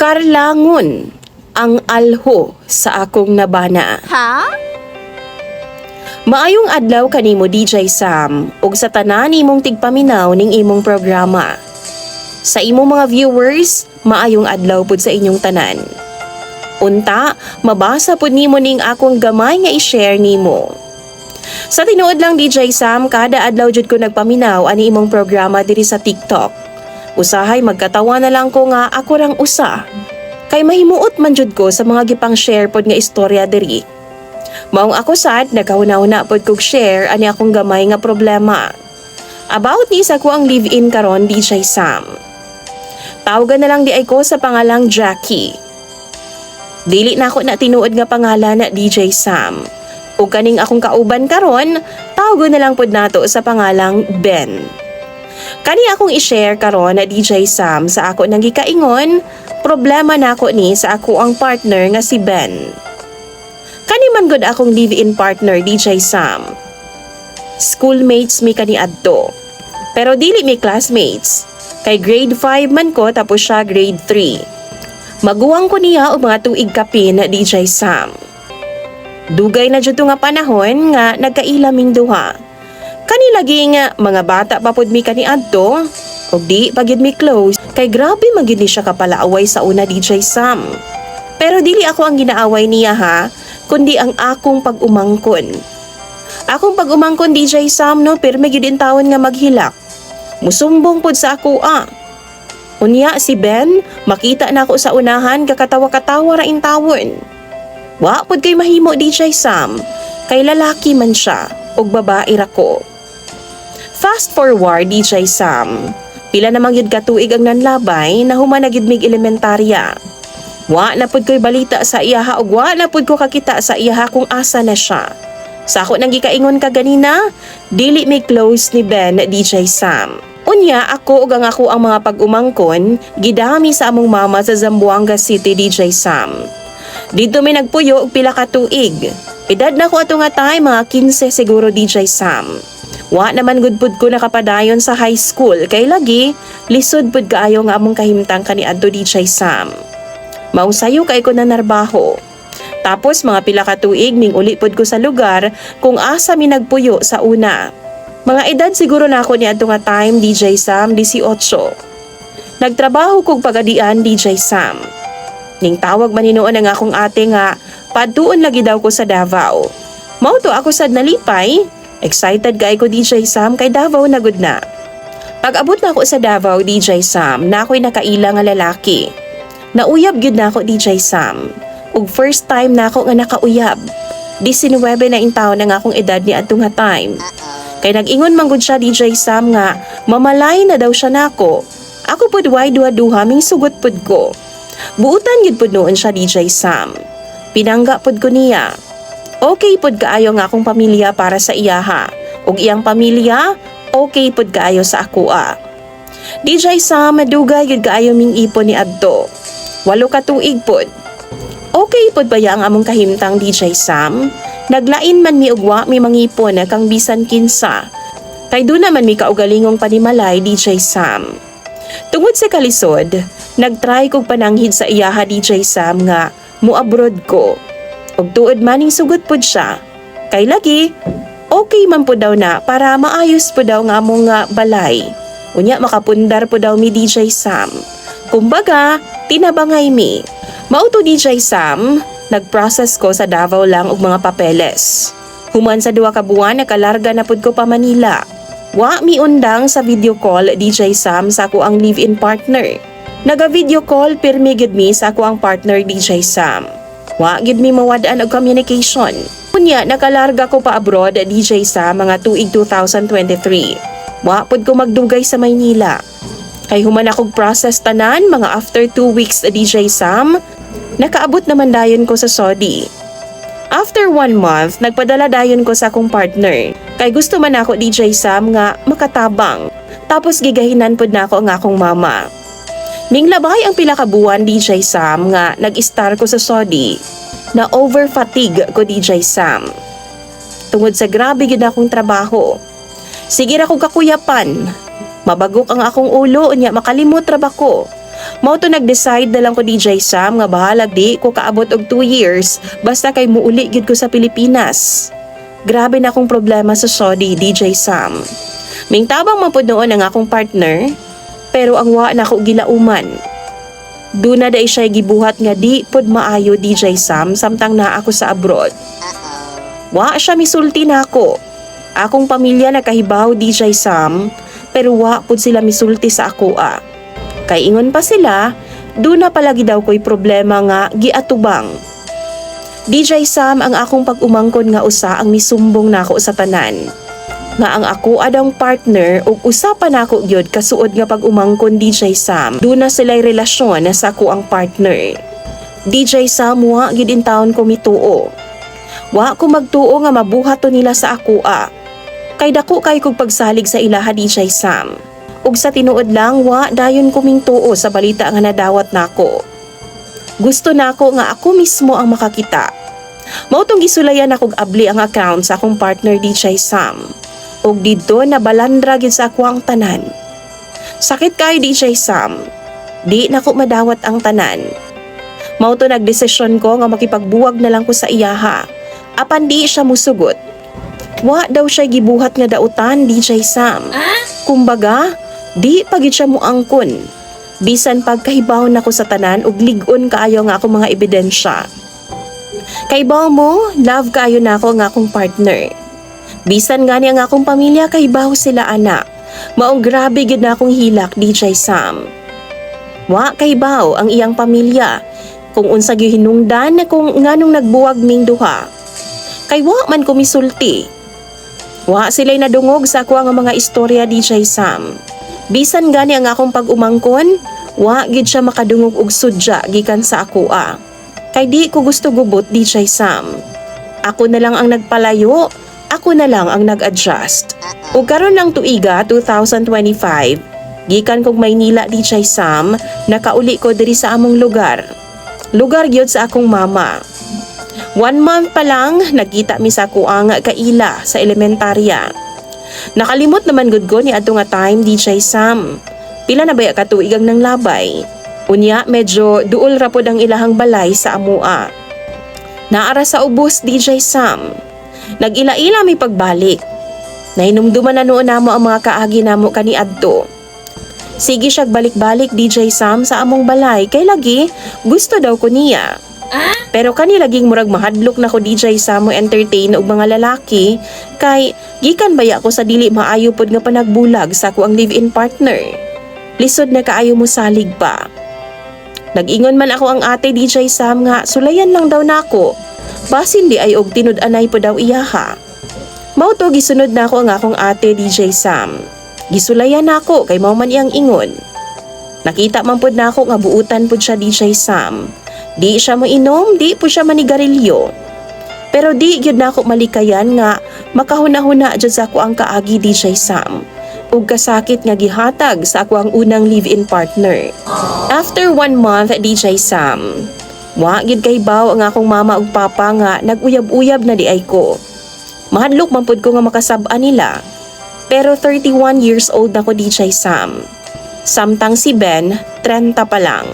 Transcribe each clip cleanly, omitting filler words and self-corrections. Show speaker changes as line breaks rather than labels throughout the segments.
Karlangon ang alho sa akong nabana.
Ha?
Maayong adlaw kanimo DJ Sam ug sa tanan imong tigpaminaw ning imong programa. Sa imong mga viewers, maayong adlaw pud sa inyong tanan. Unta, mabasa pud nimo ning akong gamay nga i-share nimo. Sa tinuod lang DJ Sam, kada adlaw jud ko nagpaminaw ani imong programa diri sa TikTok. Usahay magkatawa na lang ko nga ako rang usa. Kay mahimuot man jud ko sa mga gipang share pod nga istorya diri. Maong ako sad nagkauna-una pod kog share ani akong gamay nga problema. About ni sa ko ang live-in karon DJ Sam. Tawagan na lang di ay ko sa pangalang Jackie. Dili na ako na tinuod nga pangalan na DJ Sam. Ug kaning akong kauban karon, tawagon na lang pod nato sa pangalang Ben. Kani akong i-share karon na DJ Sam sa ako nang gikaingon, problema nako ni sa ako ang partner nga si Ben. Kani man gud akong live-in partner DJ Sam. Schoolmates mi kani adto. Pero dili mi classmates. Kay grade 5 man ko tapos siya grade 3. Maguwang ko niya og mga tuig kapin na DJ Sam. Dugay na jud nga panahon nga nagkailaming duha. Kani lagi nga mga bata pa pud mi kani adto ug di pa gyud mi close kay grabe man gyud ni siya kapalaaway sa una DJ Sam. Pero dili ako ang ginaaway niya ha, kundi ang akong pag-umangkon. Akong pag-umangkon DJ Sam no, pirmi gyud in tawon nga maghilak. Musumbong pud sa ako Unya si Ben, makita na ako sa unahan kakatawa-katawa ra in tawon. Wa pud kay mahimo DJ Sam, kay lalaki man siya ug babae ra ko. Fast forward DJ Sam, pila namang gyud katuig ang nanlabay na human na gyud mig elementarya. Wa na pud ko'y balita sa iyaha ug wa na pud ko kakita sa iyaha kung asa na siya. Sa ako nang gikaingon kaganina, dili mi close ni Ben DJ Sam. Unya ako ug ang ako ang mga pag-umangkon gidami sa among mama sa Zamboanga City DJ Sam. Dito mi nagpuyo og pila ka tuig. Edad na ko ato nga time mga 15 siguro DJ Sam. Wa naman gud pud ko nakapadayon sa high school kay lagi lisod pud kaayo nga among kahimtang kaniadto DJ Sam. Mausayo kay ko na narbaho. Tapos mga pila ka tuig ning uli pod ko sa lugar kung asa mi nagpuyo sa una. Mga edad siguro na ako niadto nga time DJ Sam 18. Nagtrabaho kog pagadian DJ Sam. Ning tawag man hinuon ang akong ate nga padtuon lagi daw ko sa Davao. Mao to ako sad nalipay. Excited kay ko DJ Sam kay Davao na gud na. Pag-abot na ako sa Davao DJ Sam, na ako'y nakaila nga lalaki. Nauyab gyud na ako DJ Sam. Ug first time na ako nga nakauyab. 19 na in taon na nga akong edad ni adtong nga time. Kay nag-ingon man gud siya DJ Sam nga mamalay na daw siya nako. Ako pud way duha-duha ming sugot pud ko. Buutan gyud pud noon siya DJ Sam. Pinangga pud ko niya. Okay pud kaayo nga akong pamilya para sa iyaha. Ug iyang pamilya okay pud kaayo sa akoa. DJ Sam madugay gyud kaayo ming ipon ni adto. 8 ka tuig pud. Okay pud ba ya ang among kahimtang DJ Sam? Naglain man mi ugwa mi mangipon na kang bisan kinsa. Kay do naman mi kaugalingong panimalay DJ Sam. Tungod sa kalisod, nagtry kog pananghid sa iyaha DJ Sam nga muabroad ko. Ug tuod maning sugot pud siya. Kay lagi, okay man pud daw na para maayos pud daw nga among balay. Unya makapundar pud daw mi DJ Sam. Kumbaga, tinabangay mi. Mauto DJ Sam, nag-process ko sa Davao lang og mga papeles. Human sa 2 ka buwan nakalarga na pud ko pa Manila. Wa mi undang sa video call DJ Sam sa ako ang live-in partner. Naga-video call pirmi gid mi sa ako ang partner DJ Sam. Wa gid mi mawad-an og communication. Unya nakalarga ko pa abroad DJ Sam mga tuig 2023. Wa pud ko magdugay sa Maynila. Kay human akong process tanan mga after 2 weeks DJ Sam, nakaabot naman dayon ko sa Saudi. After 1 month, nagpadala dayon ko sa akong partner. Kay gusto man ako DJ Sam nga makatabang. Tapos gigahinan pud na ako ang akong mama. Ning labay ang pila ka buwan DJ Sam nga nag-star ko sa Saudi. Na over fatigue ko DJ Sam. Tungod sa grabe gid akong trabaho. Sige ra kog kakuyapan. Mabagok ang akong ulo unya makalimot ra ba ko. Mao to nag-decide na lang ko DJ Sam nga bahalag di ko kaabot og 2 years basta kay muuli gyud ko sa Pilipinas. Grabe na akong problema sa Saudi, DJ Sam. Mingtabang man pud noon ang akong partner, pero ang wa na ko gilauman. Duna day siya gibuhat nga di pud maayo DJ Sam samtang naa ako sa abroad. Wa siya misulti na ako. Akong pamilya nakahibaw DJ Sam, pero wa pud sila misulti sa ako Kay ingon pa sila, duna palagi daw ko'y problema nga giatubang. DJ Sam, ang akong pag-umangkon nga usa ang misumbong nako sa tanan. Nga ang ako adang partner ug usapan nako gyud kasuod nga pag-umangkon DJ Sam. Duna sila'y relasyon sa ako ang partner. DJ Sam, wa gid in taon ko mituo. Wa ko magtuo nga mabuhat to nila sa ako Kay dako kay kog pagsalig sa ilaha DJ Sam. Ug sa tinuod lang wa dayon ko mingtuo sa balita nga nadawat nako. Gusto nako nga ako mismo ang makakita. Mao tong gisulayan akog abli ang account sa akong partner DJ Sam. Ug didto nabalandra gid sa ako ang tanan. Sakit kay DJ Sam. Di nako madawat ang tanan. Mao to nagdesisyon ko nga makipagbuwag na lang ko sa iyaha. Apan di siya musugot. Wa daw siya gibuhat nga dautan DJ Sam. Kumbaga, di pagid siya moangkon. Bisan pagkahibaw nako sa tanan ug lig-on kaayo nga akong mga ebidensya. Kaybaw mo, love kaayo nako nga akong partner. Bisan gani ang akong pamilya kaybaw sila anak. Maong grabe gid na akong hilak DJ Sam. Wa kaybaw ang iyang pamilya kung unsa gyud hinungdan kung nganong nagbuwag ming duha. Kay wa man ko misulti. Wa sila'y nadungog sa ako nga mga istorya DJ Sam. Bisan gani ang akong pag-umangkon, wa gid siya makadungog og sudya gikan sa ako Kay di ko gusto gubot DJ Sam. Ako na lang ang nagpalayo, ako na lang ang nag-adjust. Ug karon ng tuiga 2025, gikan kog Maynila DJ Sam, nakauli ko diri sa among lugar. Lugar gyud sa akong mama. 1 month pa lang, nagkita mi sa kuang kaila sa elementarya. Nakalimot naman gud ko ni adto nga time DJ Sam. Pila na baya ka tuig ang nang labay. Unya medyo duol ra pod ang ilahang balay sa amua. Naara sa ubos DJ Sam. Nag-ila-ila mi pagbalik. Nahinumduman na noon namo ang mga kaagi namo kaniadto. Sige siya balik-balik DJ Sam sa among balay kay lagi gusto daw ko niya. Pero kani laging murag mahadlok na ko DJ Sam mo entertain og mga lalaki kay gikan baya ko sa dili maayo pod nga panagbulag sa ako ang live-in partner. Lisod na kaayo mo salig pa. Nag-ingon man ako ang ate DJ Sam nga sulayan lang daw nako. Basin di ay og tinud-anay po daw iyaha. Mao to gisunod na ako ang akong ate DJ Sam. Gisulayan nako kay mao man iyang ingon. Nakita man pod nako nga buutan pod siya DJ Sam. Di siya mainom, di po siya manigarilyo. Pero di gyud nako malikayan nga makahuna-huna jud sa ako ang kaagi DJ Sam. Ug kasakit nga gihatag sa ako ang unang live-in partner. After 1 month DJ Sam, wa gid kay baw ang akong mama ug papa nga nag-uyab-uyab na di ay ko. Mahadlok man pud ko nga makasab-an nila. Pero 31 years old na ko DJ Sam. Samtang si Ben, 30 pa lang.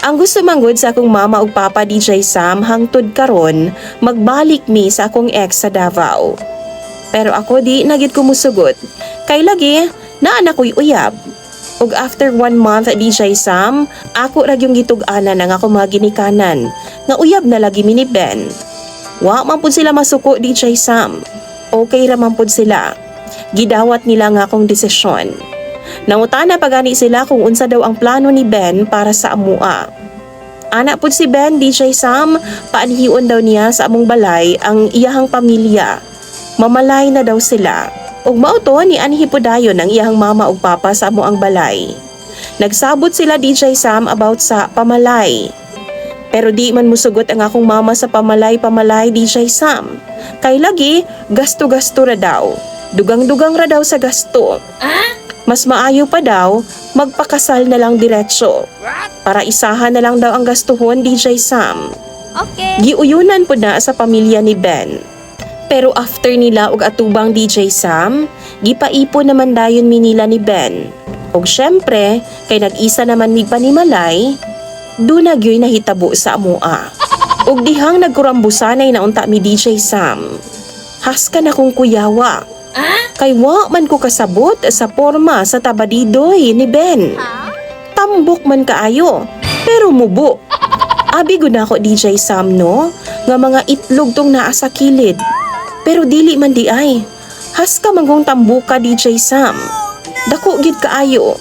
Ang gusto manggod sa akong mama ug papa DJ Sam hangtod karon magbalik mi sa akong ex sa Davao. Pero ako di nagit ko musugot. Kay lagi naa na ko'y uyab. Ug after 1 month DJ Sam, ako ra gyung gitug-anan ang ako mga ginikanan nga uyab na lagi mi ni Ben. Wa man pud sila masuko DJ Sam. Okay ra man pud sila. Gidawat nila nga akong desisyon. Nangutana pa gani sila kung unsa daw ang plano ni Ben para sa amua. Ana pud si Ben DJ Sam, paanhion daw niya sa among balay ang iyahang pamilya. Mamalay na daw sila. Ug mao to ni anhi podayon ang iyahang mama ug papa sa amo ang balay. Nagsabot sila DJ Sam about sa pamalay. Pero di man musugot ang akong mama sa pamalay DJ Sam. Kay lagi gasto-gasto ra daw. Dugang-dugang ra daw sa gasto. Mas maayo pa daw magpakasal na lang diretso. Para isahan na lang daw ang gastuhon DJ Sam.
Okay.
Giuyunan po na sa pamilya ni Ben. Pero after nila og atubang DJ Sam, gipaipo naman dayon minila ni Ben. Og syempre, kay nag-isa naman mig panimalay, dunag yo'y nahitabo sa amoa. Og dihang nagkurambusanay na unta mi DJ Sam. Haska na kong kuyawa. Kay wa man ko kasabot sa porma sa tabadidoy ni Ben. Tambok man kaayo, pero mubo. Abi gud na ako DJ Sam no, nga mga itlog tong naa sa kilid. Pero dili man di ay. Haska man kong tambuka DJ Sam. Dako gid kaayo.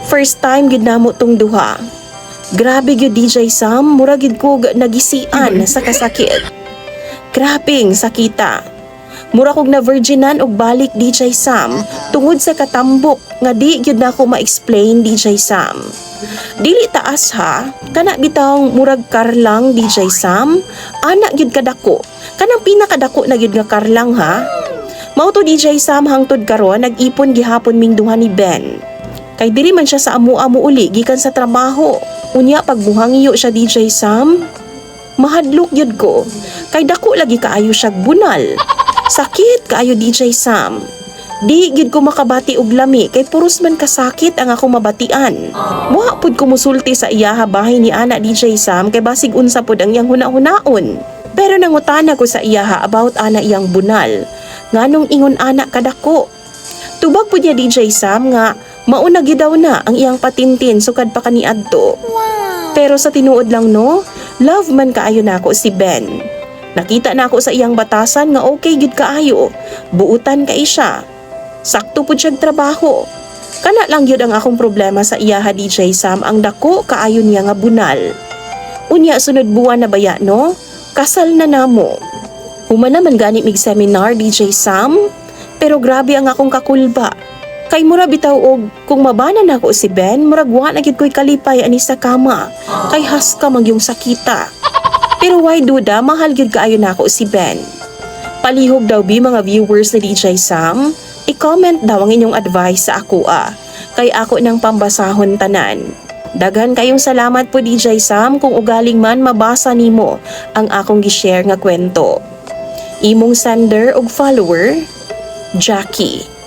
First time gid namo tong duha. Grabe gyud DJ Sam, mura gid ko nagisian sa kasakit. Grabing sakita. Mura kog na virginan og balik DJ Sam tungod sa katambok nga di gyud nako ma-explain DJ Sam. Dili taas ha, kana bitawng murag karlang DJ Sam, anak gyud kadako. Kanang pinakadako na gyud nga karlang ha. Mao to DJ Sam hangtod karon nag-ipon gihapon ming duha ni Ben. Kay diri man siya sa amo-amo uli gikan sa trabaho. Unya pagbuhangyo siya DJ Sam, mahadlok yun ko. Kay dako lagi kaayo siya bunal. Sakit kaayo DJ Sam. Di gid ko makabati og lami kay puros man kasakit ang ako mabatian. Wa pud ko musulti sa iyaha bahay ni ana DJ Sam kay basig unsa pud ang iyang huna-hunaon. Pero nangutana ko sa iyaha about ana iyang bunal. Nganong ingon ana kadako. Tubag pud niya DJ Sam nga mauna gid daw na ang iyang patintin sukad pa kaniadto. Pero sa tinuod lang no, love man kaayo nako si Ben. Nakita na ako sa iyang batasan nga okay gid kaayo. Buutan kay siya. Sakto pud siyang trabaho. Kana lang yun ang akong problema sa iyaha DJ Sam, ang dako kaayo niya nga bunal. Unya sunod buwan na baya no? Kasal na namo. Human naman gani mig seminar DJ Sam, pero grabe ang akong kakulba. Kay mura bitaw og kung mabana na ako si Ben, murag wa na gid ko'y kalipay ani sa kama. Kay haska mag yung sakita. Pero why duda, mahal gid kaayo na ako si Ben. Palihog daw bi mga viewers ni DJ Sam, i-comment daw ang inyong advice sa ako kay ako nang pambasahon tanan. Daghan kayong salamat po DJ Sam kung ugaling man mabasa nimo ang akong gi-share nga kwento. Imong sender og follower, Jackie.